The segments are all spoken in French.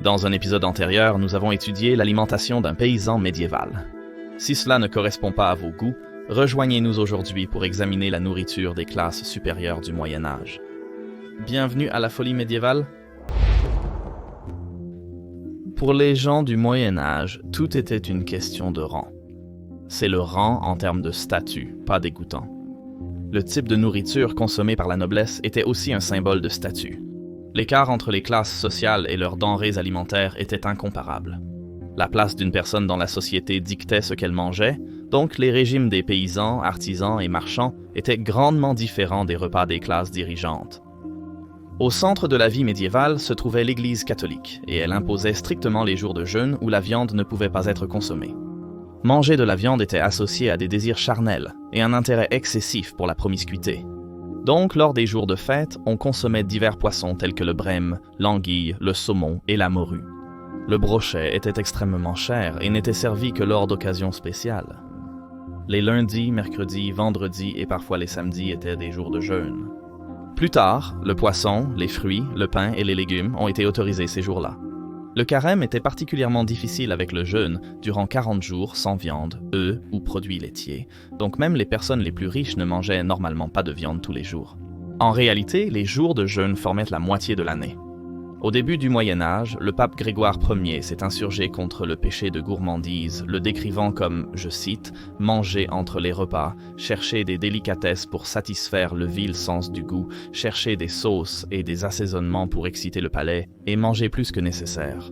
Dans un épisode antérieur, nous avons étudié l'alimentation d'un paysan médiéval. Si cela ne correspond pas à vos goûts, rejoignez-nous aujourd'hui pour examiner la nourriture des classes supérieures du Moyen Âge. Bienvenue à la folie médiévale. Pour les gens du Moyen Âge, tout était une question de rang. C'est le rang en termes de statut, pas dégoûtant. Le type de nourriture consommée par la noblesse était aussi un symbole de statut. L'écart entre les classes sociales et leurs denrées alimentaires était incomparable. La place d'une personne dans la société dictait ce qu'elle mangeait, donc les régimes des paysans, artisans et marchands étaient grandement différents des repas des classes dirigeantes. Au centre de la vie médiévale se trouvait l'Église catholique, et elle imposait strictement les jours de jeûne où la viande ne pouvait pas être consommée. Manger de la viande était associé à des désirs charnels et un intérêt excessif pour la promiscuité. Donc, lors des jours de fête, on consommait divers poissons tels que le brème, l'anguille, le saumon et la morue. Le brochet était extrêmement cher et n'était servi que lors d'occasions spéciales. Les lundis, mercredis, vendredis et parfois les samedis étaient des jours de jeûne. Plus tard, le poisson, les fruits, le pain et les légumes ont été autorisés ces jours-là. Le carême était particulièrement difficile avec le jeûne durant 40 jours sans viande, œufs ou produits laitiers, donc même les personnes les plus riches ne mangeaient normalement pas de viande tous les jours. En réalité, les jours de jeûne formaient la moitié de l'année. Au début du Moyen Âge, le pape Grégoire Ier s'est insurgé contre le péché de gourmandise, le décrivant comme, je cite, « manger entre les repas, chercher des délicatesses pour satisfaire le vil sens du goût, chercher des sauces et des assaisonnements pour exciter le palais, et manger plus que nécessaire ».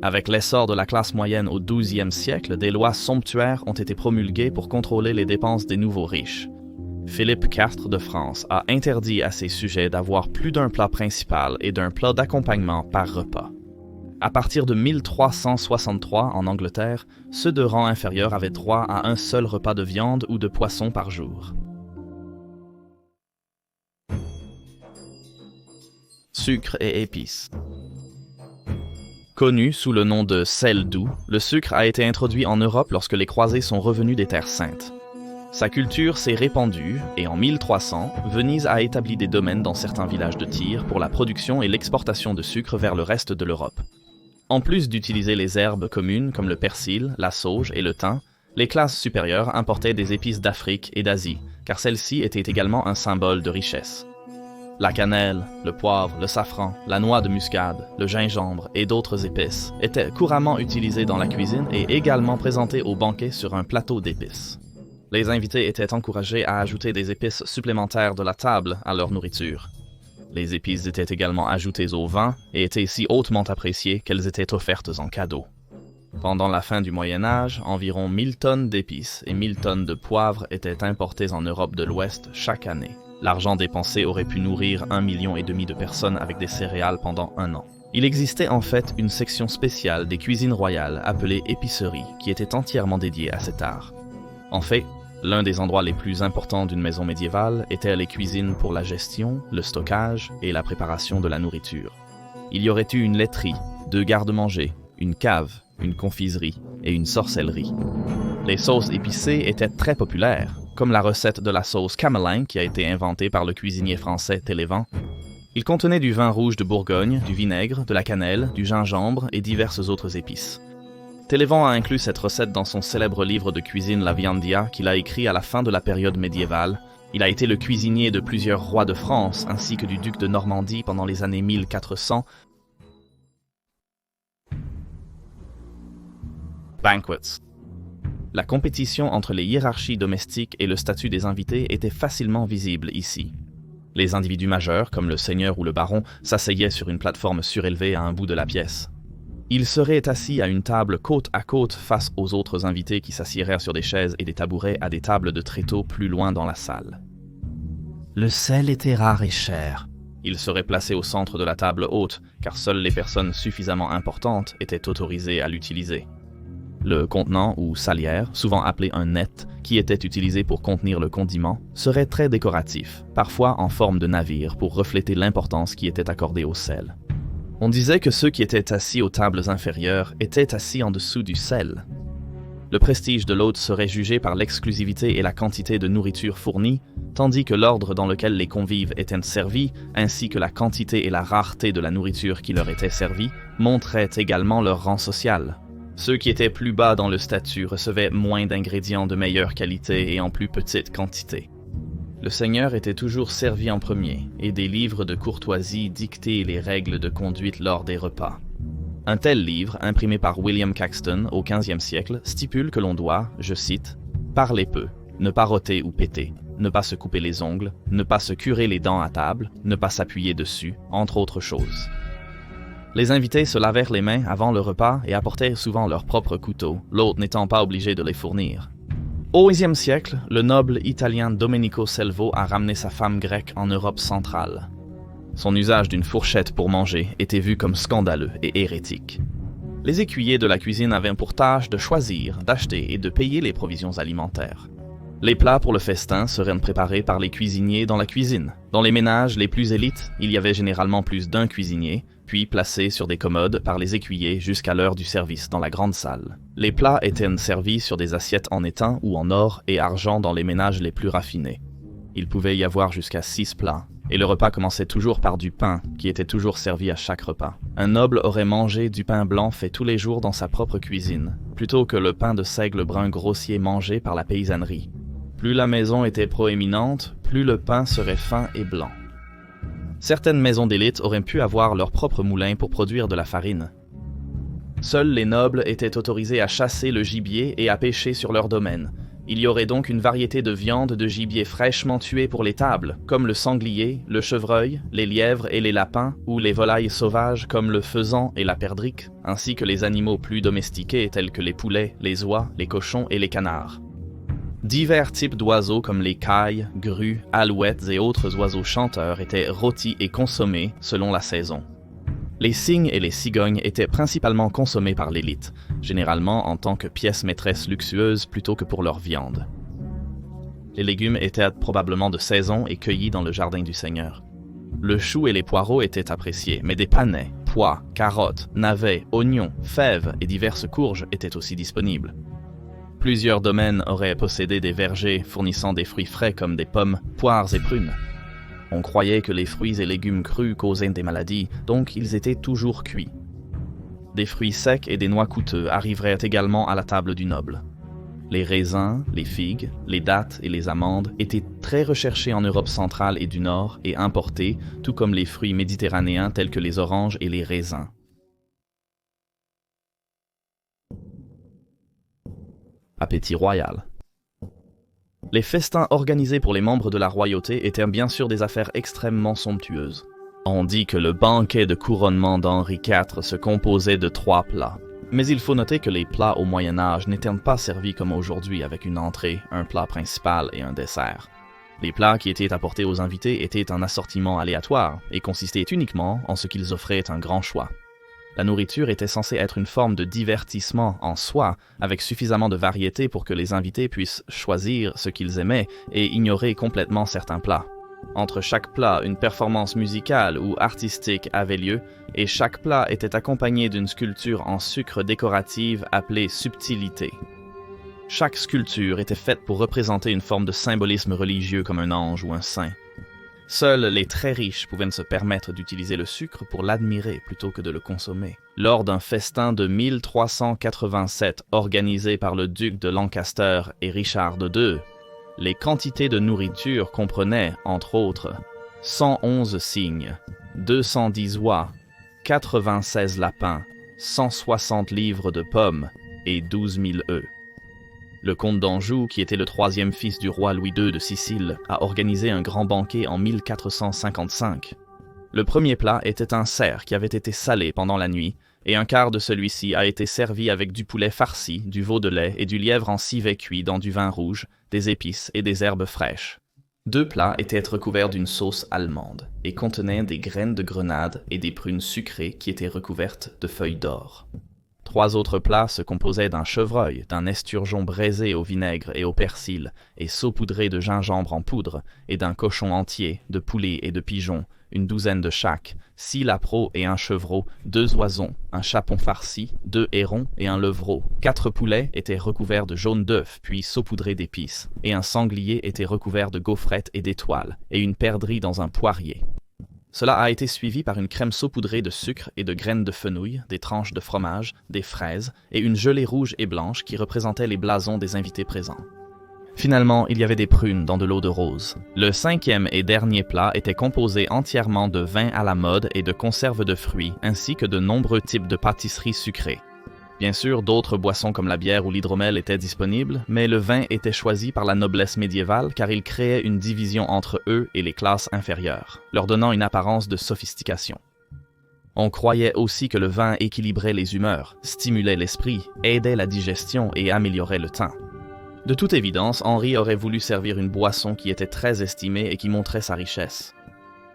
Avec l'essor de la classe moyenne au XIIe siècle, des lois somptuaires ont été promulguées pour contrôler les dépenses des nouveaux riches. Philippe IV de France a interdit à ses sujets d'avoir plus d'un plat principal et d'un plat d'accompagnement par repas. À partir de 1363 en Angleterre, ceux de rang inférieur avaient droit à un seul repas de viande ou de poisson par jour. Sucre et épices. Connu sous le nom de sel doux, le sucre a été introduit en Europe lorsque les croisés sont revenus des Terres Saintes. Sa culture s'est répandue et en 1300, Venise a établi des domaines dans certains villages de Tyr pour la production et l'exportation de sucre vers le reste de l'Europe. En plus d'utiliser les herbes communes comme le persil, la sauge et le thym, les classes supérieures importaient des épices d'Afrique et d'Asie, car celles-ci étaient également un symbole de richesse. La cannelle, le poivre, le safran, la noix de muscade, le gingembre et d'autres épices étaient couramment utilisés dans la cuisine et également présentés au banquet sur un plateau d'épices. Les invités étaient encouragés à ajouter des épices supplémentaires de la table à leur nourriture. Les épices étaient également ajoutées au vin et étaient si hautement appréciées qu'elles étaient offertes en cadeau. Pendant la fin du Moyen Âge, environ 1000 tonnes d'épices et 1000 tonnes de poivre étaient importées en Europe de l'Ouest chaque année. L'argent dépensé aurait pu nourrir 1,5 million de personnes avec des céréales pendant un an. Il existait en fait une section spéciale des cuisines royales appelée épicerie qui était entièrement dédiée à cet art. En fait, l'un des endroits les plus importants d'une maison médiévale était les cuisines pour la gestion, le stockage et la préparation de la nourriture. Il y aurait eu une laiterie, 2 garde-manger, une cave, une confiserie et une sorcellerie. Les sauces épicées étaient très populaires, comme la recette de la sauce camelin qui a été inventée par le cuisinier français Télévent. Il contenait du vin rouge de Bourgogne, du vinaigre, de la cannelle, du gingembre et diverses autres épices. Télévent a inclus cette recette dans son célèbre livre de cuisine La Viandia qu'il a écrit à la fin de la période médiévale. Il a été le cuisinier de plusieurs rois de France ainsi que du duc de Normandie pendant les années 1400. Banquets. La compétition entre les hiérarchies domestiques et le statut des invités était facilement visible ici. Les individus majeurs, comme le seigneur ou le baron, s'asseyaient sur une plateforme surélevée à un bout de la pièce. Ils seraient assis à une table côte à côte face aux autres invités qui s'assieraient sur des chaises et des tabourets à des tables de tréteaux plus loin dans la salle. Le sel était rare et cher. Il serait placé au centre de la table haute, car seules les personnes suffisamment importantes étaient autorisées à l'utiliser. Le contenant ou salière, souvent appelé un net, qui était utilisé pour contenir le condiment, serait très décoratif, parfois en forme de navire pour refléter l'importance qui était accordée au sel. On disait que ceux qui étaient assis aux tables inférieures étaient assis en dessous du sel. Le prestige de l'hôte serait jugé par l'exclusivité et la quantité de nourriture fournie, tandis que l'ordre dans lequel les convives étaient servis, ainsi que la quantité et la rareté de la nourriture qui leur était servie, montraient également leur rang social. Ceux qui étaient plus bas dans le statut recevaient moins d'ingrédients de meilleure qualité et en plus petite quantité. Le seigneur était toujours servi en premier, et des livres de courtoisie dictaient les règles de conduite lors des repas. Un tel livre, imprimé par William Caxton au XVe siècle, stipule que l'on doit, je cite, « parler peu, ne pas roter ou péter, ne pas se couper les ongles, ne pas se curer les dents à table, ne pas s'appuyer dessus, entre autres choses. » Les invités se lavèrent les mains avant le repas et apportèrent souvent leur propre couteau, l'hôte n'étant pas obligé de les fournir. Au XIe siècle, le noble italien Domenico Selvo a ramené sa femme grecque en Europe centrale. Son usage d'une fourchette pour manger était vu comme scandaleux et hérétique. Les écuyers de la cuisine avaient pour tâche de choisir, d'acheter et de payer les provisions alimentaires. Les plats pour le festin seraient préparés par les cuisiniers dans la cuisine. Dans les ménages les plus élites, il y avait généralement plus d'un cuisinier, puis placés sur des commodes par les écuyers jusqu'à l'heure du service dans la grande salle. Les plats étaient servis sur des assiettes en étain ou en or et argent dans les ménages les plus raffinés. Il pouvait y avoir jusqu'à 6 plats, et le repas commençait toujours par du pain, qui était toujours servi à chaque repas. Un noble aurait mangé du pain blanc fait tous les jours dans sa propre cuisine, plutôt que le pain de seigle brun grossier mangé par la paysannerie. Plus la maison était proéminente, plus le pain serait fin et blanc. Certaines maisons d'élite auraient pu avoir leur propre moulin pour produire de la farine. Seuls les nobles étaient autorisés à chasser le gibier et à pêcher sur leur domaine. Il y aurait donc une variété de viandes de gibier fraîchement tuées pour les tables, comme le sanglier, le chevreuil, les lièvres et les lapins, ou les volailles sauvages comme le faisan et la perdrix, ainsi que les animaux plus domestiqués tels que les poulets, les oies, les cochons et les canards. Divers types d'oiseaux comme les cailles, grues, alouettes et autres oiseaux chanteurs étaient rôtis et consommés selon la saison. Les cygnes et les cigognes étaient principalement consommés par l'élite, généralement en tant que pièces maîtresses luxueuses plutôt que pour leur viande. Les légumes étaient probablement de saison et cueillis dans le jardin du seigneur. Le chou et les poireaux étaient appréciés, mais des panais, pois, carottes, navets, oignons, fèves et diverses courges étaient aussi disponibles. Plusieurs domaines auraient possédé des vergers fournissant des fruits frais comme des pommes, poires et prunes. On croyait que les fruits et légumes crus causaient des maladies, donc ils étaient toujours cuits. Des fruits secs et des noix coûteux arriveraient également à la table du noble. Les raisins, les figues, les dattes et les amandes étaient très recherchés en Europe centrale et du Nord et importés, tout comme les fruits méditerranéens tels que les oranges et les raisins. Appétit royal. Les festins organisés pour les membres de la royauté étaient bien sûr des affaires extrêmement somptueuses. On dit que le banquet de couronnement d'Henri IV se composait de 3 plats. Mais il faut noter que les plats au Moyen Âge n'étaient pas servis comme aujourd'hui avec une entrée, un plat principal et un dessert. Les plats qui étaient apportés aux invités étaient un assortiment aléatoire et consistaient uniquement en ce qu'ils offraient un grand choix. La nourriture était censée être une forme de divertissement en soi, avec suffisamment de variété pour que les invités puissent choisir ce qu'ils aimaient et ignorer complètement certains plats. Entre chaque plat, une performance musicale ou artistique avait lieu, et chaque plat était accompagné d'une sculpture en sucre décorative appelée subtilité. Chaque sculpture était faite pour représenter une forme de symbolisme religieux comme un ange ou un saint. Seuls les très riches pouvaient se permettre d'utiliser le sucre pour l'admirer plutôt que de le consommer. Lors d'un festin de 1387 organisé par le duc de Lancaster et Richard II, les quantités de nourriture comprenaient, entre autres, 111 cygnes, 210 oies, 96 lapins, 160 livres de pommes et 12 000 œufs. Le comte d'Anjou, qui était le 3e fils du roi Louis II de Sicile, a organisé un grand banquet en 1455. Le premier plat était un cerf qui avait été salé pendant la nuit, et un quart de celui-ci a été servi avec du poulet farci, du veau de lait et du lièvre en civet cuit dans du vin rouge, des épices et des herbes fraîches. 2 plats étaient recouverts d'une sauce allemande, et contenaient des graines de grenade et des prunes sucrées qui étaient recouvertes de feuilles d'or. 3 autres plats se composaient d'un chevreuil, d'un esturgeon braisé au vinaigre et au persil et saupoudré de gingembre en poudre, et d'un cochon entier, de poulet et de pigeon, une douzaine de chaque, 6 lapreaux et un chevreau, 2 oisons, un chapon farci, 2 hérons et un levreau. 4 poulets étaient recouverts de jaune d'œuf puis saupoudrés d'épices, et un sanglier était recouvert de gaufrettes et d'étoiles, et une perdrix dans un poirier. Cela a été suivi par une crème saupoudrée de sucre et de graines de fenouil, des tranches de fromage, des fraises et une gelée rouge et blanche qui représentait les blasons des invités présents. Finalement, il y avait des prunes dans de l'eau de rose. Le 5e et dernier plat était composé entièrement de vin à la mode et de conserves de fruits, ainsi que de nombreux types de pâtisseries sucrées. Bien sûr, d'autres boissons comme la bière ou l'hydromel étaient disponibles, mais le vin était choisi par la noblesse médiévale car il créait une division entre eux et les classes inférieures, leur donnant une apparence de sophistication. On croyait aussi que le vin équilibrait les humeurs, stimulait l'esprit, aidait la digestion et améliorait le teint. De toute évidence, Henri aurait voulu servir une boisson qui était très estimée et qui montrait sa richesse.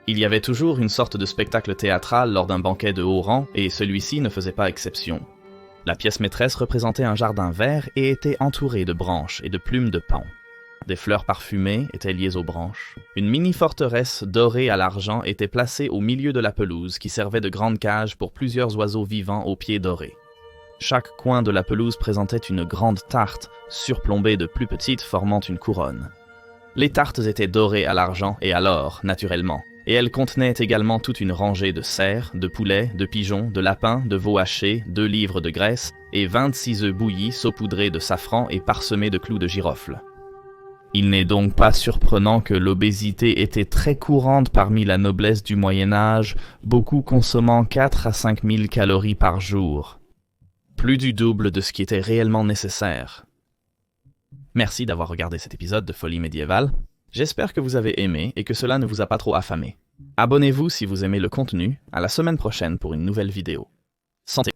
Il y avait toujours une sorte de spectacle théâtral lors d'un banquet de haut rang, et celui-ci ne faisait pas exception. La pièce maîtresse représentait un jardin vert et était entourée de branches et de plumes de paon. Des fleurs parfumées étaient liées aux branches. Une mini-forteresse dorée à l'argent était placée au milieu de la pelouse qui servait de grande cage pour plusieurs oiseaux vivants aux pieds dorés. Chaque coin de la pelouse présentait une grande tarte, surplombée de plus petites formant une couronne. Les tartes étaient dorées à l'argent et à l'or, naturellement, et elles contenaient également toute une rangée de cerfs, de poulets, de pigeons, de lapins, de veaux hachés, 2 livres de graisse et 26 œufs bouillis saupoudrés de safran et parsemés de clous de girofle. Il n'est donc pas surprenant que l'obésité était très courante parmi la noblesse du Moyen-Âge, beaucoup consommant 4 à 5 000 calories par jour. Plus du double de ce qui était réellement nécessaire. Merci d'avoir regardé cet épisode de Folie médiévale. J'espère que vous avez aimé et que cela ne vous a pas trop affamé. Abonnez-vous si vous aimez le contenu. À la semaine prochaine pour une nouvelle vidéo. Santé!